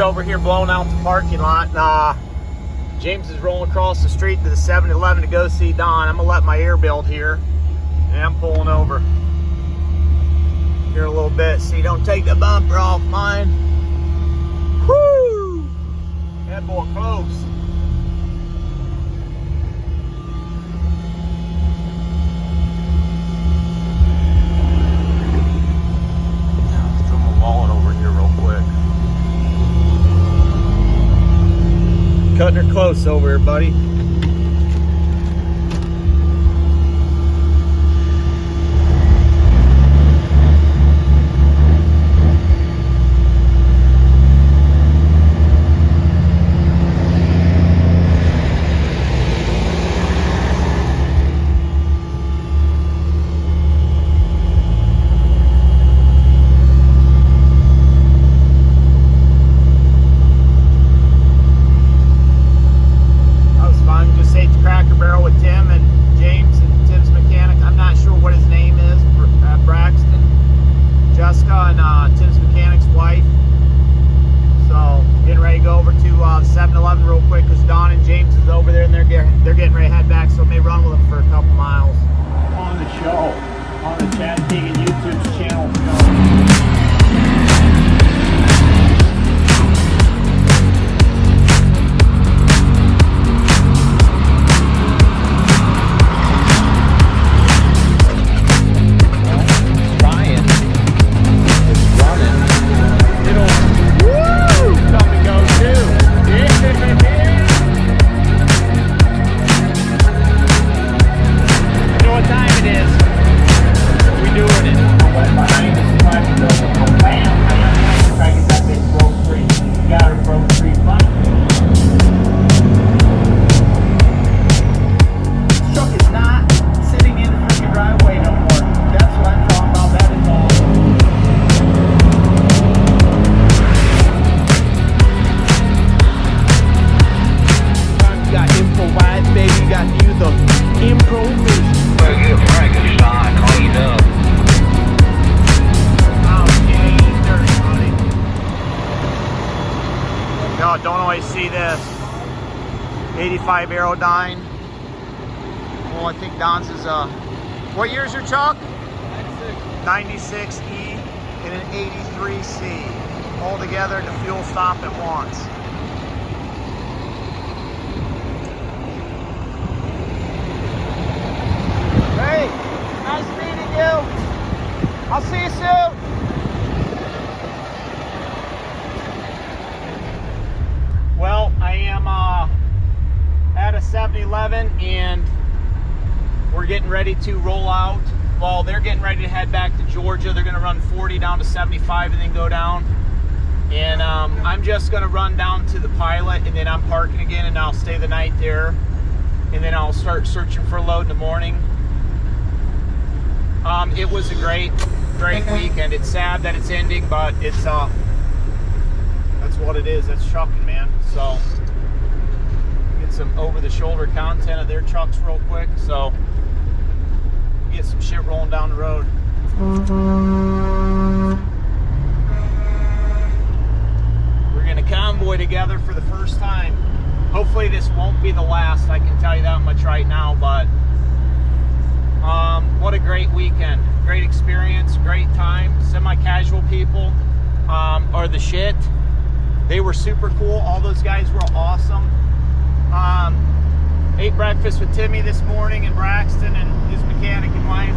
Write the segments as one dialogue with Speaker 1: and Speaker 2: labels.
Speaker 1: over here blowing out the parking lot. James is rolling across the street to the 7-Eleven to go see Don. I'm gonna let my air build here, and I'm pulling over here a little bit so you don't take the bumper off mine. Whoo! That boy close. Throw my wallet over here real quick. Cutting her close over here, buddy. They're getting ready to head back, so I may run with them for a couple miles. On the show, on the Chad Keegan YouTube channel show. Don't always see this. 85 Aerodyne. Well, I think Don's is what year's your truck? 96 E and an 83 C. All together to fuel stop at once. Hey, nice meeting you. I'll see you soon. Well, I am at a 7-Eleven and we're getting ready to roll out. Well, they're getting ready to head back to Georgia. They're going to run 40 down to 75 and then go down. And I'm just going to run down to the Pilot and then I'm parking again and I'll stay the night there. And then I'll start searching for a load in the morning. It was a great weekend. It's sad that it's ending, but it's that's what it is. That's trucking, man. So get some over-the-shoulder content of their trucks real quick. So get some shit rolling down the road. We're gonna convoy together for the first time. Hopefully this won't be the last. I can tell you that much right now. But what a great weekend. Great experience. Great time. Semi-casual people are the shit. They were super cool. All those guys were awesome. Ate breakfast with Timmy this morning and Braxton and his mechanic and wife.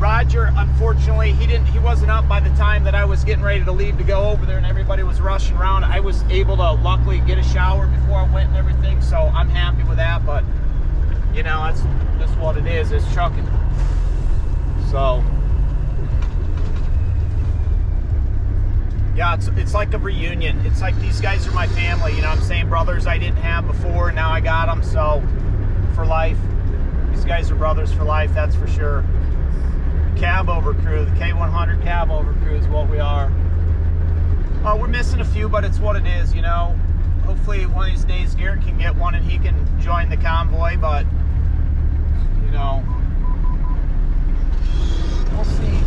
Speaker 1: Roger, unfortunately, he wasn't up by the time that I was getting ready to leave to go over there and everybody was rushing around. I was able to luckily get a shower before I went and everything, so I'm happy with that. But you know, that's just what it is. It's trucking. So yeah, it's like a reunion. It's like these guys are my family, you know what I'm saying? Brothers I didn't have before, now I got them, so for life. These guys are brothers for life, that's for sure. Cab over crew, the K100 cab over crew is what we are. We're missing a few, but it's what it is, you know? Hopefully one of these days Garrett can get one and he can join the convoy, but, you know, we'll see.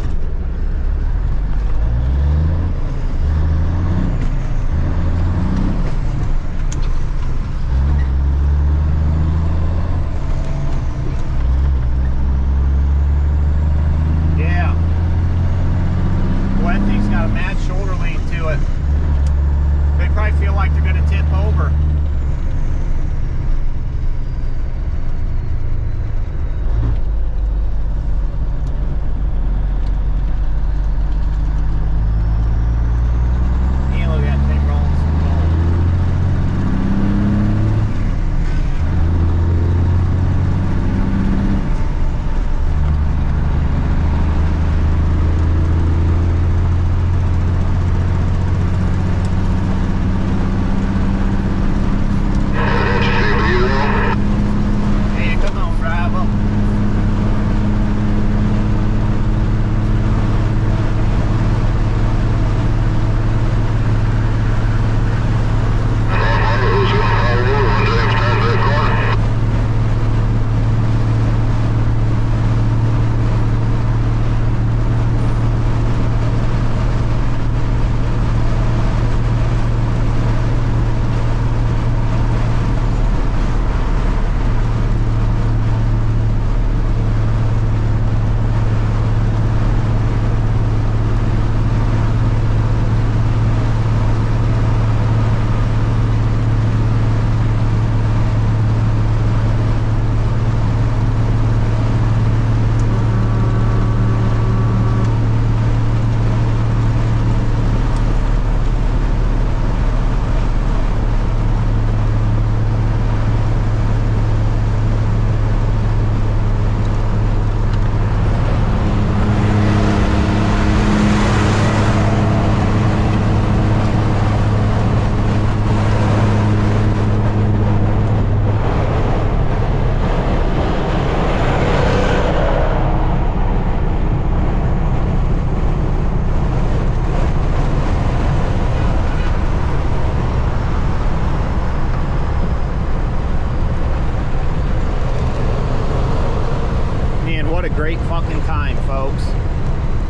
Speaker 1: a great fucking time, folks.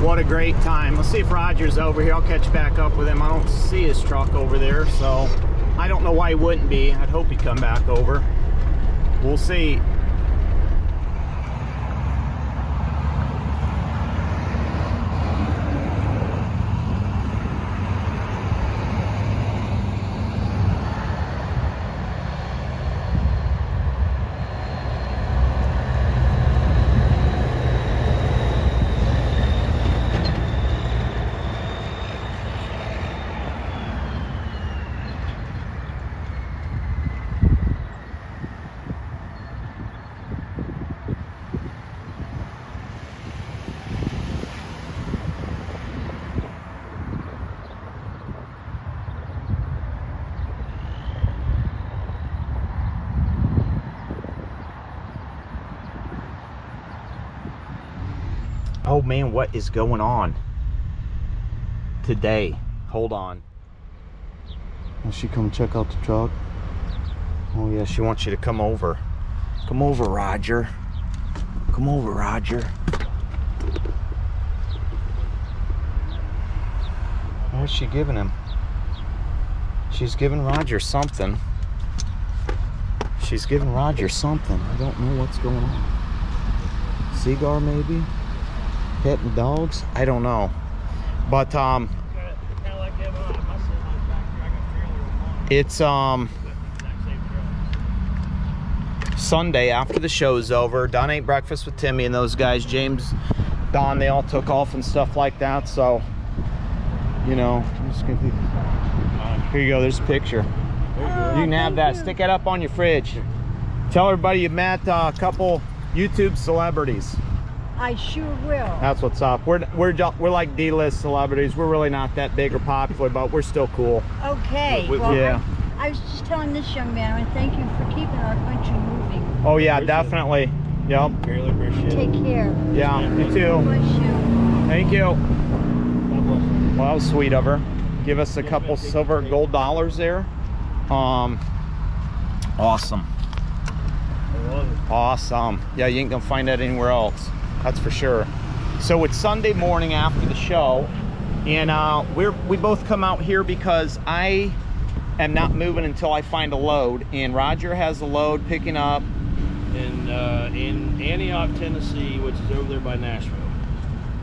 Speaker 1: What a great time. Let's see if Roger's over here. I'll catch back up with him. I don't see his truck over there, so I don't know why he wouldn't be. I'd hope he'd come back over. We'll see. Oh man, what is going on today? Hold on. Will she come check out the truck? Oh yeah, she wants you to come over. Come over, Roger. Come over, Roger. What's she giving him? She's giving Roger something. She's giving Roger something. I don't know what's going on. Cigar maybe? Petting dogs? I don't know. But it's Sunday after the show's over. Done ate breakfast with Timmy and those guys. James, Don, they all took off and stuff like that. So, you know, I'm just gonna here you go. There's a picture. You can have that. Stick it up on your fridge. Tell everybody you met a couple YouTube celebrities.
Speaker 2: I sure will.
Speaker 1: That's what's up. We're like D-list celebrities. We're really not that big or popular, but we're still cool.
Speaker 2: Okay. Well,
Speaker 1: yeah.
Speaker 2: I was just telling this young man, I want to thank you for keeping our country moving.
Speaker 1: Oh yeah, definitely. Yep.
Speaker 3: Really appreciate it.
Speaker 2: Take care.
Speaker 1: Yeah, you too.
Speaker 2: Bless you.
Speaker 1: Thank you. Well, that was sweet of her. Give us a couple silver and gold dollars there. Awesome. Awesome. Yeah, you ain't gonna find that anywhere else. That's for sure. So it's Sunday morning after the show, and we both come out here because I am not moving until I find a load, and Roger has a load picking up
Speaker 3: In Antioch, Tennessee, which is over there by Nashville.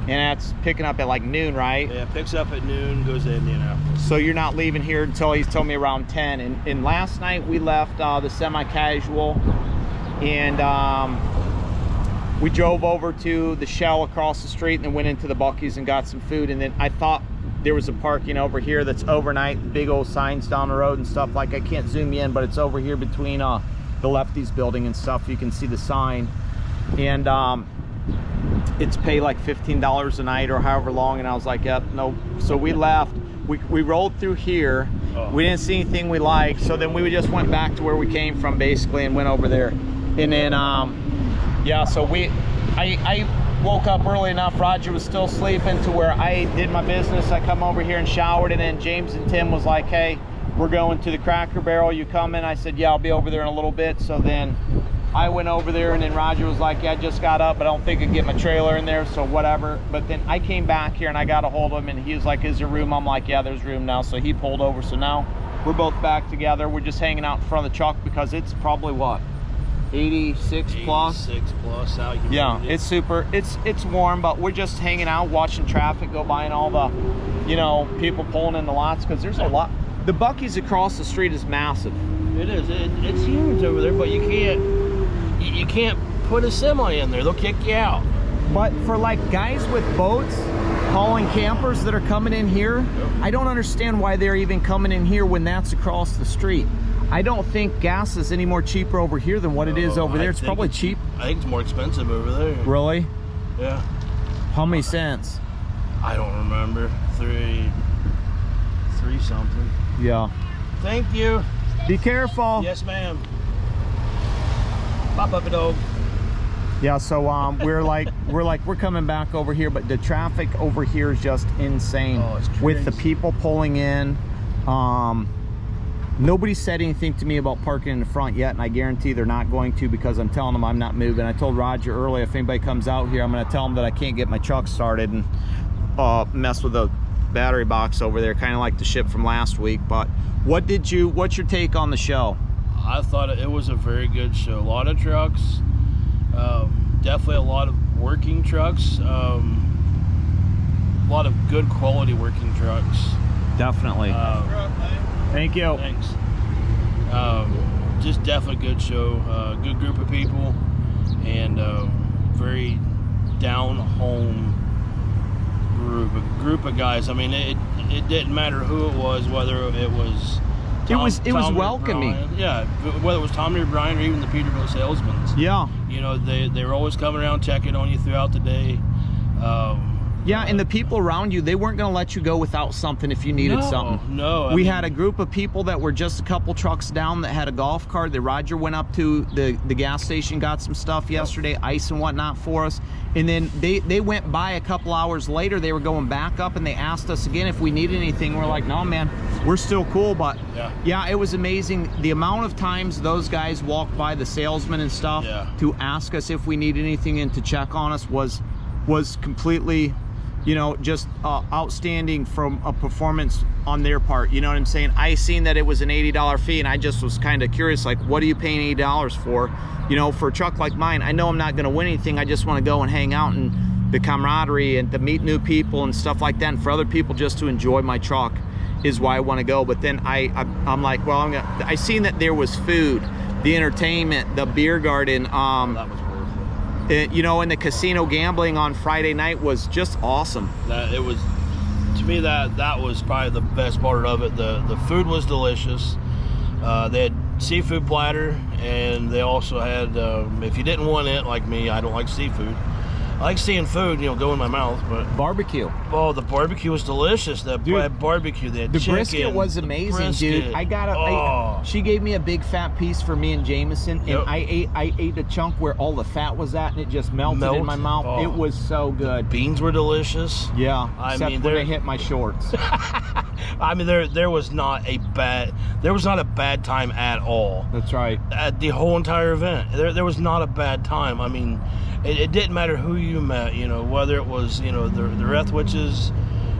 Speaker 1: and that's picking up at like noon, right?
Speaker 3: Yeah, picks up at noon, goes to Indianapolis.
Speaker 1: So you're not leaving here until he's told me around 10. And last night we left the semi-casual, and we drove over to the Shell across the street and then went into the Buc-ee's and got some food. And then I thought there was a parking over here that's overnight, big old signs down the road and stuff. Like, I can't zoom you in, but it's over here between the Lefties building and stuff. You can see the sign. And it's pay like $15 a night or however long. And I was like, yep, no. So we left. We rolled through here.
Speaker 3: Oh.
Speaker 1: We didn't see anything we liked. So then we just went back to where we came from basically and went over there. And then, yeah, so I woke up early enough. Roger was still sleeping to where I did my business. I come over here and showered, and then James and Tim was like, hey, we're going to the Cracker Barrel. You coming? I said, yeah, I'll be over there in a little bit. So then I went over there, and then Roger was like, yeah, I just got up, but I don't think I can get my trailer in there, so whatever. But then I came back here and I got a hold of him, and he was like, is there room? I'm like, yeah, there's room now. So he pulled over. So now we're both back together. We're just hanging out in front of the truck because it's probably what, 86 plus?
Speaker 3: 86 plus out.
Speaker 1: Yeah, it's super. It's warm, but we're just hanging out, watching traffic go by and all the, you know, people pulling in the lots, because there's a lot. The Buc-ee's across the street is massive.
Speaker 3: It is. It's huge over there, but you can't put a semi in there. They'll kick you out.
Speaker 1: But for like guys with boats hauling campers that are coming in here, I don't understand why they're even coming in here when that's across the street. I don't think gas is any more cheaper over here than what it is over there. It's probably cheap.
Speaker 3: I think it's more expensive over there.
Speaker 1: Really?
Speaker 3: Yeah.
Speaker 1: How many cents?
Speaker 3: I don't remember. Three something.
Speaker 1: Yeah.
Speaker 3: Thank you.
Speaker 1: Be careful.
Speaker 3: Yes, ma'am. Bye, puppy dog.
Speaker 1: Yeah, so we're coming back over here, but the traffic over here is just insane.
Speaker 3: Oh, it's crazy.
Speaker 1: With the people pulling in. Nobody said anything to me about parking in the front yet, and I guarantee they're not going to, because I'm telling them I'm not moving. I told Roger earlier, if anybody comes out here, I'm going to tell them that I can't get my truck started and mess with the battery box over there, kind of like the ship from last week. But what's your take on the show?
Speaker 3: I thought it was a very good show. A lot of trucks, definitely a lot of working trucks, a lot of good quality working trucks.
Speaker 1: Definitely. Thank you.
Speaker 3: Thanks. Just definitely good show. Good group of people, and very down home group of guys. I mean, it didn't matter who it was, whether it was
Speaker 1: It was
Speaker 3: Tommy
Speaker 1: welcoming.
Speaker 3: O'Brien. Yeah, whether it was Tommy O'Brien or even the Peterbilt salesmen.
Speaker 1: Yeah.
Speaker 3: You know, they were always coming around checking on you throughout the day.
Speaker 1: Yeah, and the people around you, they weren't going to let you go without something if you needed something.
Speaker 3: No.
Speaker 1: We had a group of people that were just a couple trucks down that had a golf cart that Roger went up to the gas station, got some stuff yesterday, ice and whatnot for us. And then they went by a couple hours later. They were going back up, and they asked us again if we needed anything. We're like, no, man, we're still cool. But yeah, it was amazing. The amount of times those guys walked by, the salesmen and stuff, to ask us if we needed anything and to check on us was completely, you know, just outstanding from a performance on their part. You know what I'm saying? I seen that it was an $80 fee, and I just was kind of curious, like, what are you paying $80 for? You know, for a truck like mine, I know I'm not going to win anything. I just want to go and hang out, and the camaraderie and to meet new people and stuff like that. And for other people just to enjoy my truck is why I want to go. But then I'm like, well, I seen that there was food, the entertainment, the beer garden,
Speaker 3: that was worth it.
Speaker 1: you know, and the casino gambling on Friday night was just awesome.
Speaker 3: It was, to me, that was probably the best part of it. The food was delicious. They had seafood platter, and they also had, if you didn't want it like me, I don't like seafood. I like seeing food, you know, go in my mouth, but
Speaker 1: Barbecue.
Speaker 3: oh, the barbecue was delicious. The barbecue, the chicken,
Speaker 1: brisket was amazing, dude. She gave me a big fat piece for me and Jameson, and I ate a chunk where all the fat was at, and it just melted in my mouth.
Speaker 3: Oh.
Speaker 1: It was so good.
Speaker 3: Beans were delicious.
Speaker 1: Yeah, except when they hit my shorts.
Speaker 3: I mean, there was not a bad time at all.
Speaker 1: That's right.
Speaker 3: At the whole entire event, there was not a bad time. I mean, it didn't matter who you met, you know, whether it was, you know, the Rethwiches,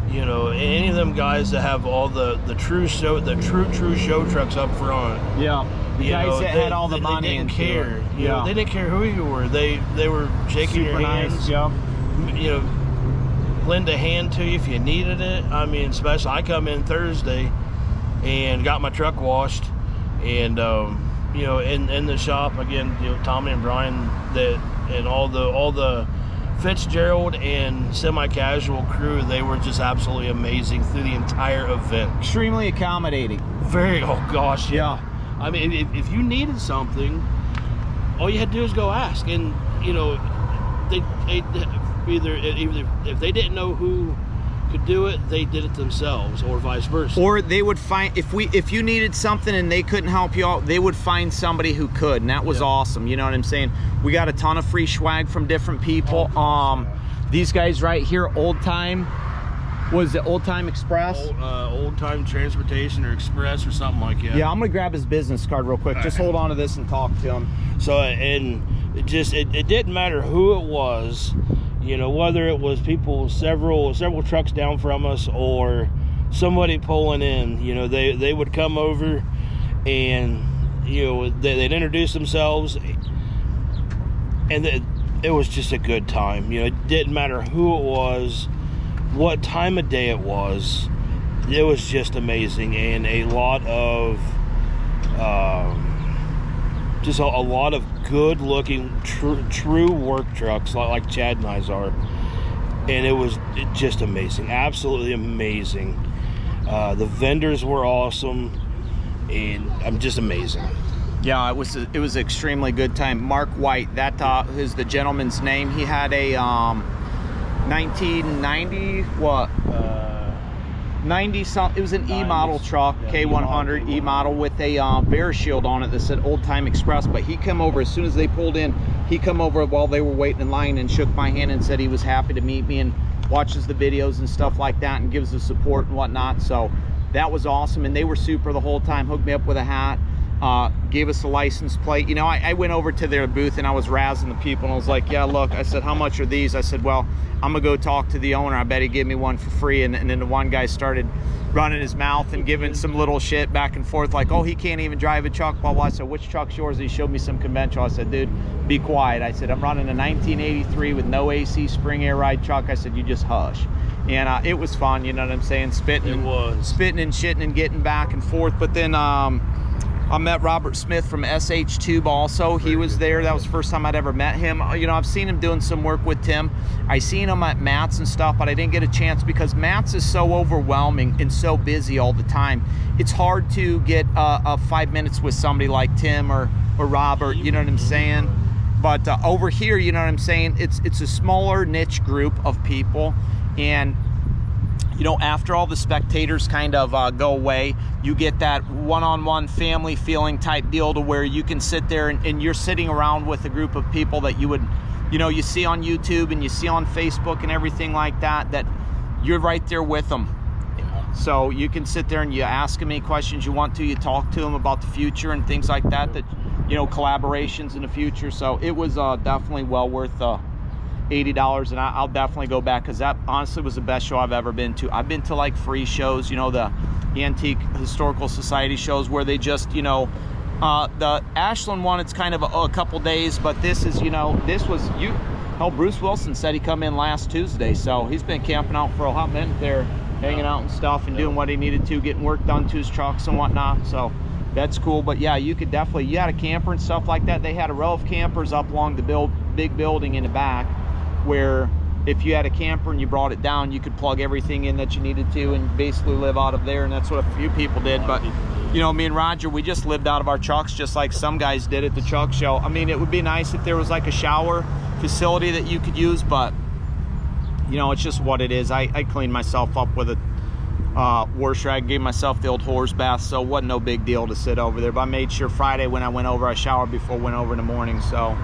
Speaker 3: you know, any of them guys that have all the true show trucks up front.
Speaker 1: Yeah, the guys that had all the money.
Speaker 3: They didn't care. You know, they didn't care who you were. They were shaking your hands.
Speaker 1: Yeah.
Speaker 3: You know, lend a hand to you if you needed it. I mean, especially I come in Thursday and got my truck washed, and you know, in the shop again, you know, Tommy and Brian and all the Fitzgerald and semi-casual crew, they were just absolutely amazing through the entire event.
Speaker 1: Extremely accommodating.
Speaker 3: Oh gosh, yeah. I mean, if you needed something, all you had to do is go ask, and you know, they either if they didn't know who could do it, they did it themselves, or vice versa.
Speaker 1: Or they would find, if you needed something and they couldn't help you out, they would find somebody who could, and that was awesome. You know what I'm saying? We got a ton of free swag from different people. These guys right here, Old Time, was it Old Time Express?
Speaker 3: Old Time Transportation or Express or something like that.
Speaker 1: Yeah, I'm gonna grab his business card real quick. Just hold on to this and talk to him.
Speaker 3: So, and it didn't matter who it was, you know, whether it was people several trucks down from us or somebody pulling in, you know, they would come over and, you know, they'd introduce themselves, and it was just a good time. You know, it didn't matter who it was, what time of day it was just amazing. And a lot of just a lot of good looking true work trucks like Chad and I's are, and it was just amazing, absolutely amazing. The vendors were awesome, and I'm just amazing.
Speaker 1: Yeah, it was an extremely good time. Mark White, that is the gentleman's name. He had a 1990 90 something. It was an E-model truck, K100 E-model with a VeriShield on it that said Old Time Express. But he came over as soon as they pulled in. He come over while they were waiting in line and shook my hand and said he was happy to meet me and watches the videos and stuff like that and gives the support and whatnot. So that was awesome. And they were super the whole time, hooked me up with a hat, gave us a license plate. You know, I went over to their booth and I was razzing the people, and I was like, yeah, look, I said, how much are these? I said, well, I'm gonna go talk to the owner. I bet he'd give me one for free. And then the one guy started running his mouth and giving some little shit back and forth, like, oh, he can't even drive a truck, blah, blah. I said, which truck's yours? He showed me some conventional. I said, dude, be quiet. I said, I'm running a 1983 with no AC spring air ride truck. I said, you just hush. And it was fun, you know what I'm saying? Spitting and shitting and getting back and forth. But then I met Robert Smith from SH Tube also. He was there. That was the first time I'd ever met him. You know, I've seen him doing some work with Tim. I seen him at Matt's and stuff, but I didn't get a chance because Matt's is so overwhelming and so busy all the time. It's hard to get 5 minutes with somebody like Tim or Robert, you know what I'm saying? But over here, you know what I'm saying? It's a smaller niche group of people. And you know, after all the spectators kind of go away, you get that one-on-one family feeling type deal to where you can sit there and you're sitting around with a group of people that you would, you know, you see on YouTube and you see on Facebook and everything like that, that you're right there with them. So you can sit there and you ask them any questions you want to, you talk to them about the future and things like that, you know, collaborations in the future. So it was definitely well worth $80, and I'll definitely go back, because that honestly was the best show I've ever been to. I've been to like free shows, you know, the Antique Historical Society shows where they just, you know, the Ashland one, it's kind of a couple days, but this is, you know, this was, hell, Bruce Wilson said he come in last Tuesday, so he's been camping out for a hot minute there, hanging out and stuff and doing what he needed to, getting work done to his trucks and whatnot. So that's cool. But yeah, you could definitely, you had a camper and stuff like that. They had a row of campers up along the big building in the back, where if you had a camper and you brought it down, you could plug everything in that you needed to and basically live out of there. And that's what a few people did. But you know, me and Roger, we just lived out of our trucks, just like some guys did at the truck show. I mean, it would be nice if there was like a shower facility that you could use, but you know, it's just what it is. I cleaned myself up with a wash rag, gave myself the old horse bath, so it wasn't no big deal to sit over there. But I made sure Friday when I went over, I showered before I went over in the morning. So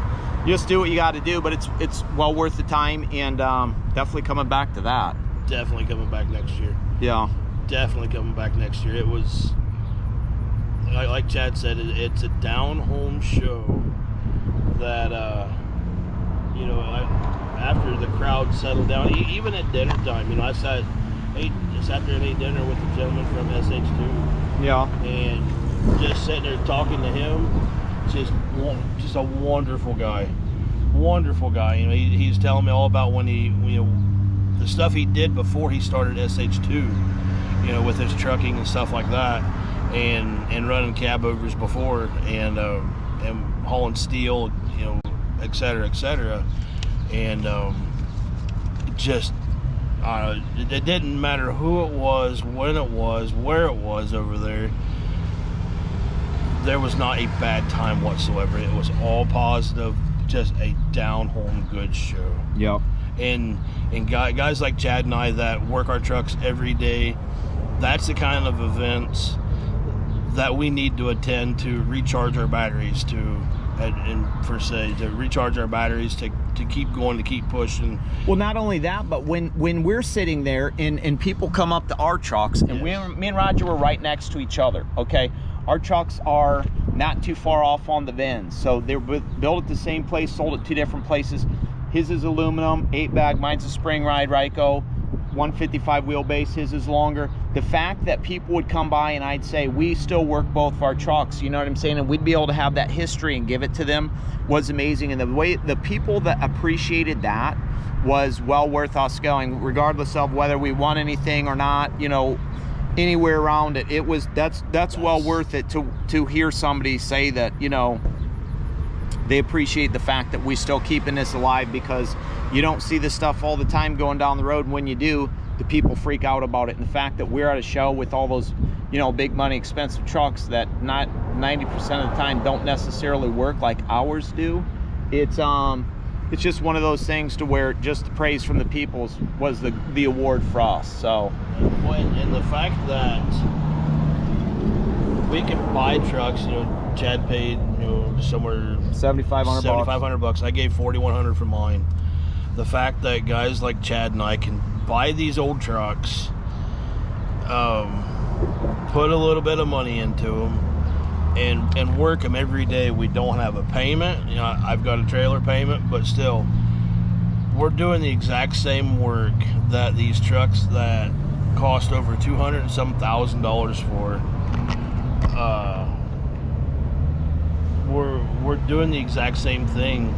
Speaker 1: just do what you got to do, but it's well worth the time, and definitely coming back to that.
Speaker 3: Definitely coming back next year.
Speaker 1: Yeah.
Speaker 3: Definitely coming back next year. It was, like Chad said, it's a down-home show that, you know, after the crowd settled down, even at dinner time, you know, I sat there and ate dinner with the gentleman from SH2.
Speaker 1: Yeah.
Speaker 3: And just sitting there talking to him, just a wonderful guy. Wonderful guy. You know, he's telling me all about when he, you know, the stuff he did before he started SH2, you know, with his trucking and stuff like that, and running cab overs before, and hauling steel, you know, et cetera, et cetera. And just it didn't matter who it was, when it was, where it was over there. There was not a bad time whatsoever. It was all positive, just a down-home good show.
Speaker 1: Yep.
Speaker 3: And guys like Chad and I that work our trucks every day, that's the kind of events that we need to attend to recharge our batteries, to recharge our batteries, to keep going, to keep pushing.
Speaker 1: Well, not only that, but when we're sitting there and people come up to our trucks, and
Speaker 3: Yes.
Speaker 1: me and Roger were right next to each other, okay? Our trucks are not too far off on the VINs, so they're built at the same place, sold at two different places. His is aluminum, 8-bag, mine's a spring ride Ryco, 155 wheelbase, his is longer. The fact that people would come by and I'd say, we still work both of our trucks, you know what I'm saying? And we'd be able to have that history and give it to them was amazing. And the way the people that appreciated that was well worth us going, regardless of whether we won anything or not, you know, anywhere around it. It was, that's well worth it to hear somebody say that, you know, they appreciate the fact that we still keeping this alive, because you don't see this stuff all the time going down the road. And when you do, the people freak out about it. And the fact that we're at a show with all those, you know, big money, expensive trucks that not 90% of the time don't necessarily work like ours do. It's just one of those things to where just the praise from the people was the award for us. So,
Speaker 3: And the fact that we can buy trucks, you know, Chad paid, you know, somewhere $7,500. I gave $4,100 for mine. The fact that guys like Chad and I can buy these old trucks, put a little bit of money into them, and work them every day. We don't have a payment. You know, I've got a trailer payment, but still, we're doing the exact same work that these trucks that cost over $200 and some $1,000 for. We're doing the exact same thing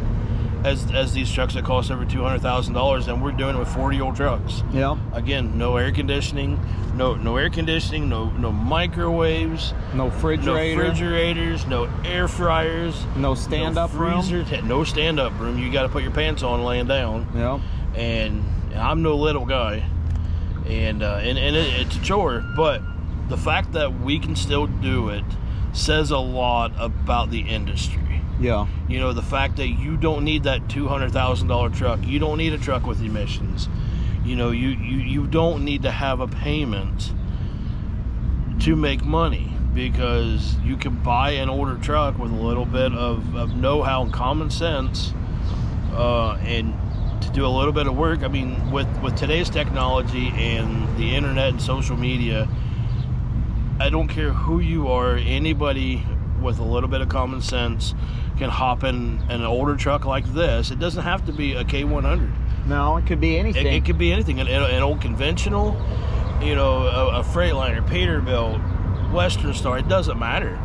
Speaker 3: as these trucks that cost over $200,000, and we're doing it with 40-year-old trucks.
Speaker 4: Yeah.
Speaker 3: Again, no air conditioning, no microwaves,
Speaker 4: No
Speaker 3: refrigerators, no air fryers,
Speaker 4: no stand-up room.
Speaker 3: No stand-up room. You got to put your pants on laying down.
Speaker 4: Yeah.
Speaker 3: And I'm no little guy, and it's a chore. But the fact that we can still do it says a lot about the industry.
Speaker 4: Yeah.
Speaker 3: You know, the fact that you don't need that $200,000 truck. You don't need a truck with emissions. You know, you don't need to have a payment to make money, because you can buy an older truck with a little bit of know-how and common sense, and to do a little bit of work. I mean, with today's technology and the internet and social media, I don't care who you are, anybody with a little bit of common sense can hop in an older truck like this. It doesn't have to be a K100.
Speaker 4: No, it could be anything.
Speaker 3: It could be anything. An old conventional, you know, a Freightliner, Peterbilt, Western Star. It doesn't matter.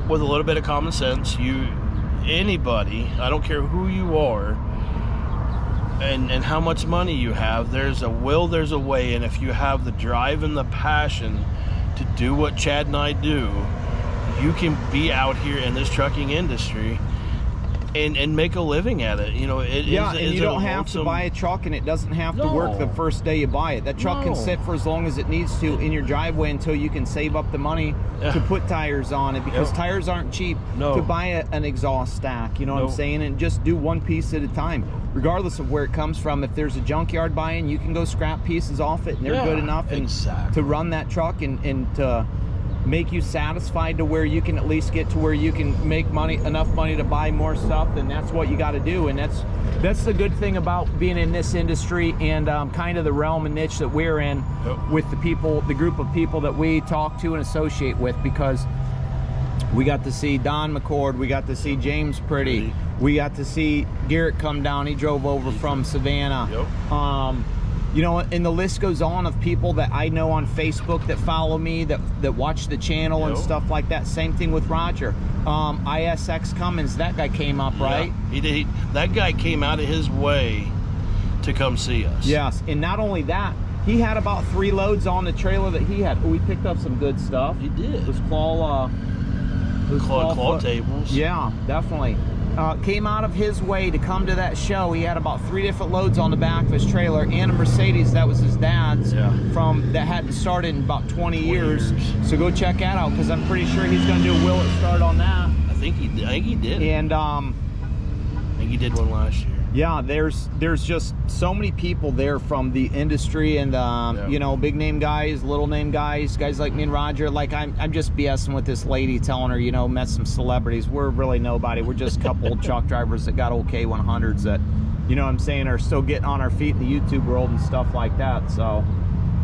Speaker 3: With a little bit of common sense, anybody, I don't care who you are and how much money you have, there's a will, there's a way. And if you have the drive and the passion to do what Chad and I do, you can be out here in this trucking industry and make a living at it. You know, and
Speaker 4: you don't have to buy a truck, and it doesn't have to work the first day you buy it. That truck can sit for as long as it needs to in your driveway until you can save up the money to put tires on it, because tires aren't cheap to buy an exhaust stack. You know what I'm saying? And just do one piece at a time, regardless of where it comes from. If there's a junkyard buying, you can go scrap pieces off it, and they're good enough to run that truck and to make you satisfied to where you can at least get to where you can make enough money to buy more stuff. Then that's what you got to do. And that's the good thing about being in this industry, and kind of the realm and niche that we're in with the group of people that we talk to and associate with, because we got to see Don McCord, we got to see James Pretty, we got to see Garrett come down. He drove over from Savannah. You know, and the list goes on of people that I know on Facebook that follow me, that watch the channel and stuff like that. Same thing with Roger. ISX Cummins, that guy came up, right?
Speaker 3: He did. That guy came out of his way to come see us.
Speaker 4: Yes, and not only that, he had about 3 loads on the trailer that he had. We picked up some good stuff.
Speaker 3: He did.
Speaker 4: Those claw
Speaker 3: tables.
Speaker 4: Yeah, definitely. Came out of his way to come to that show. He had about 3 different loads on the back of his trailer, and a Mercedes that was his dad's that hadn't started in about 20 years. So go check that out, because I'm pretty sure he's going to do a will it start on that.
Speaker 3: I think he did.
Speaker 4: And
Speaker 3: I think he did one last year.
Speaker 4: Yeah, there's just so many people there from the industry, and you know, big name guys, little name guys like me and Roger. Like I'm just BSing with this lady, telling her, you know, met some celebrities. We're really nobody. We're just a couple old truck drivers that got old K100s that, you know what I'm saying, are still getting on our feet in the YouTube world and stuff like that. So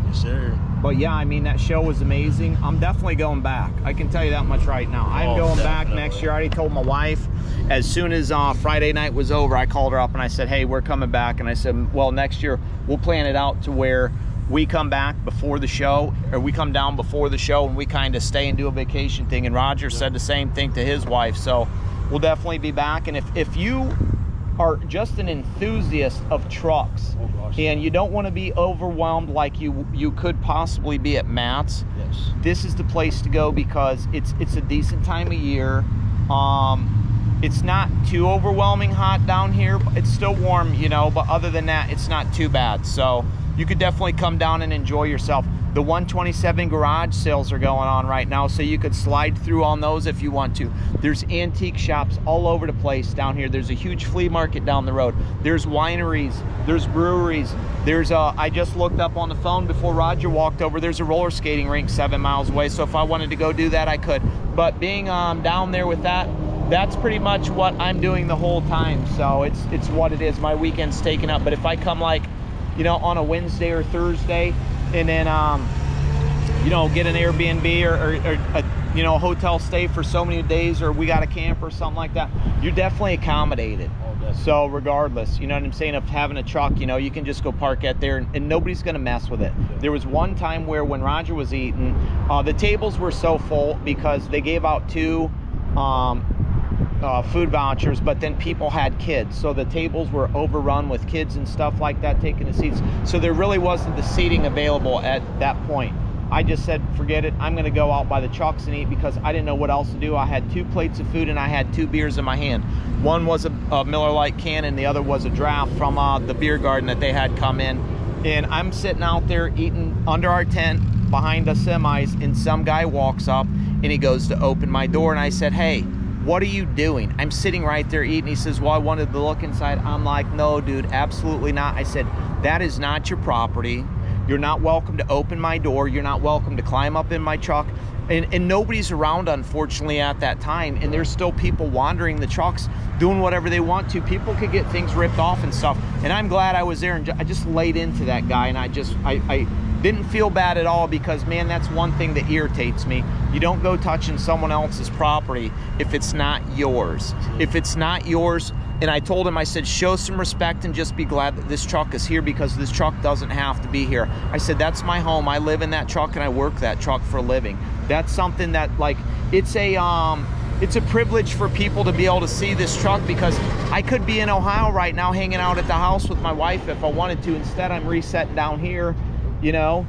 Speaker 3: yes, sir.
Speaker 4: But yeah, I mean, that show was amazing. I'm definitely going back. I can tell you that much right now. I'm going back next year. I already told my wife. As soon as Friday night was over, I called her up and I said, hey, we're coming back. And I said, well, next year we'll plan it out to where we come back before the show, or we come down before the show, and we kind of stay and do a vacation thing. And Roger said the same thing to his wife. So we'll definitely be back. And if you are just an enthusiast of trucks, and you don't want to be overwhelmed like you could possibly be at Matt's, this is the place to go, because it's a decent time of year. It's not too overwhelming hot down here. It's still warm, you know, but other than that, it's not too bad. So you could definitely come down and enjoy yourself. The 127 garage sales are going on right now, so you could slide through on those if you want to. There's antique shops all over the place down here. There's a huge flea market down the road. There's wineries, there's breweries. There's I just looked up on the phone before Roger walked over, there's a roller skating rink 7 miles away. So if I wanted to go do that, I could. But being down there with that's pretty much what I'm doing the whole time. So it's what it is. My weekend's taken up. But if I come, like, you know, on a Wednesday or Thursday, and then you know, get an Airbnb or a, you know, a hotel stay for so many days, or we got a camp or something like that, you're definitely accommodated. So regardless, you know what I'm saying, of having a truck, you know, you can just go park out there and nobody's going to mess with it. There was one time where when Roger was eating, the tables were so full because they gave out 2 food vouchers, but then people had kids, so the tables were overrun with kids and stuff like that taking the seats, so there really wasn't the seating available at that point. I just said, forget it, I'm gonna go out by the trucks and eat, because I didn't know what else to do. I had 2 plates of food and I had 2 beers in my hand. One was a Miller Lite can and the other was a draft from the beer garden that they had come in. And I'm sitting out there eating under our tent behind the semis, and some guy walks up and he goes to open my door, and I said, hey, what are you doing? I'm sitting right there eating. He says, well, I wanted to look inside. I'm like, no, dude, absolutely not. I said, that is not your property. You're not welcome to open my door. You're not welcome to climb up in my truck. And nobody's around, unfortunately, at that time. And there's still people wandering the trucks, doing whatever they want to. People could get things ripped off and stuff. And I'm glad I was there, and I just laid into that guy. And I didn't feel bad at all, because, man, that's one thing that irritates me. You don't go touching someone else's property if it's not yours. If it's not yours, and I told him, I said, show some respect and just be glad that this truck is here, because this truck doesn't have to be here. I said, that's my home. I live in that truck and I work that truck for a living. That's something that, like, it's a privilege for people to be able to see this truck, because I could be in Ohio right now hanging out at the house with my wife if I wanted to. Instead, I'm resetting down here, you know,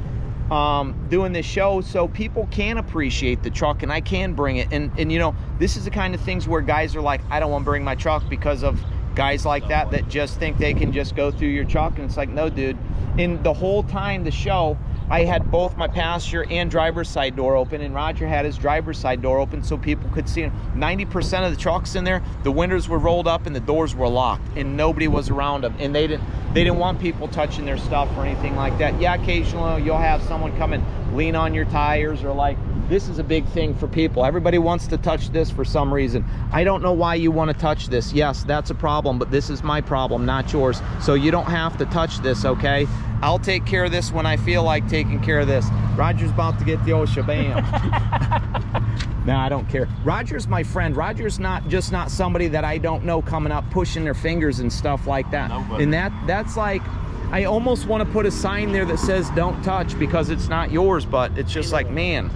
Speaker 4: doing this show, so people can appreciate the truck and I can bring it. And you know, this is the kind of things where guys are like, I don't want to bring my truck, because of guys like that just think they can just go through your truck. And it's like, no, dude. And the whole time the show, I had both my passenger and driver's side door open, and Roger had his driver's side door open so people could see him. 90% of the trucks in there, the windows were rolled up and the doors were locked, and nobody was around them. And they didn't want people touching their stuff or anything like that. Yeah, occasionally you'll have someone come and lean on your tires, or like, this is a big thing for people. Everybody wants to touch this for some reason. I don't know why you want to touch this. Yes, that's a problem, but this is my problem, not yours. So you don't have to touch this, okay? I'll take care of this when I feel like taking care of this. Roger's about to get the old shabam. No, I don't care. Roger's my friend. Roger's not somebody that I don't know coming up pushing their fingers and stuff like that. Nobody. And that's like, I almost want to put a sign there that says don't touch, because it's not yours, but it's just like, man.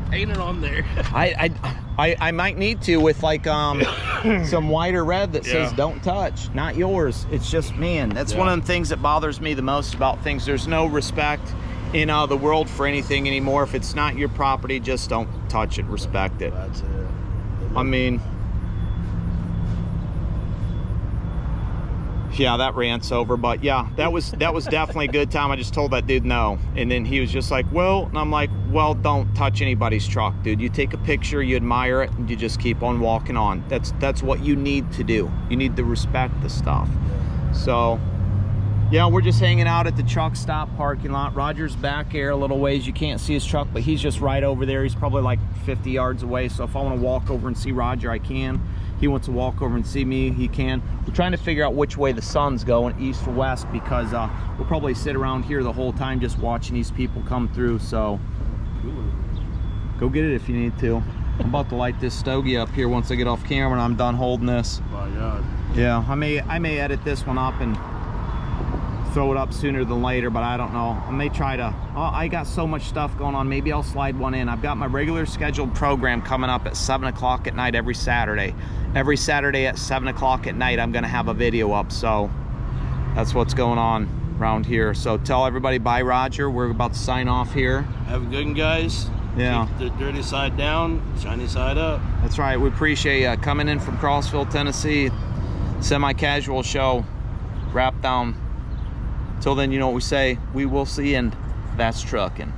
Speaker 3: Paint it on there.
Speaker 4: I might need to, with like some white or red that says don't touch, not yours. It's just, man, that's one of the things that bothers me the most about things. There's no respect in the world for anything anymore. If it's not your property, just don't touch it, respect it.
Speaker 3: That's it.
Speaker 4: I mean, yeah, that rant's over, but yeah, that was definitely a good time. I just told that dude no, and then he was just like, well, and I'm like, well, don't touch anybody's truck, dude. You take a picture, you admire it, and you just keep on walking on. That's what you need to do. You need to respect the stuff. So yeah, we're just hanging out at the truck stop parking lot. Roger's back here a little ways. You can't see his truck, but he's just right over there. He's probably like 50 yards away, so if I want to walk over and see Roger, I can. He wants to walk over and see me, he can. We're trying to figure out which way the sun's going, east or west, because we'll probably sit around here the whole time just watching these people come through. So go get it if you need to. I'm about to light this stogie up here once I get off camera and I'm done holding this.
Speaker 3: My God.
Speaker 4: Yeah, I may edit this one up and throw it up sooner than later, but I don't know. I may try to. I got so much stuff going on, maybe I'll slide one in. I've got my regular scheduled program coming up at 7 o'clock at night every Saturday. Every Saturday at 7 o'clock at night I'm gonna have a video up, so that's what's going on around here. So tell everybody bye, Roger. We're about to sign off here.
Speaker 3: Have a good one, guys.
Speaker 4: Yeah.
Speaker 3: Keep the dirty side down, shiny side up.
Speaker 4: That's right. We appreciate you coming in from Crossville, Tennessee. Semi-casual show. Wrap down. Till then, you know what we say. We will see, and that's trucking.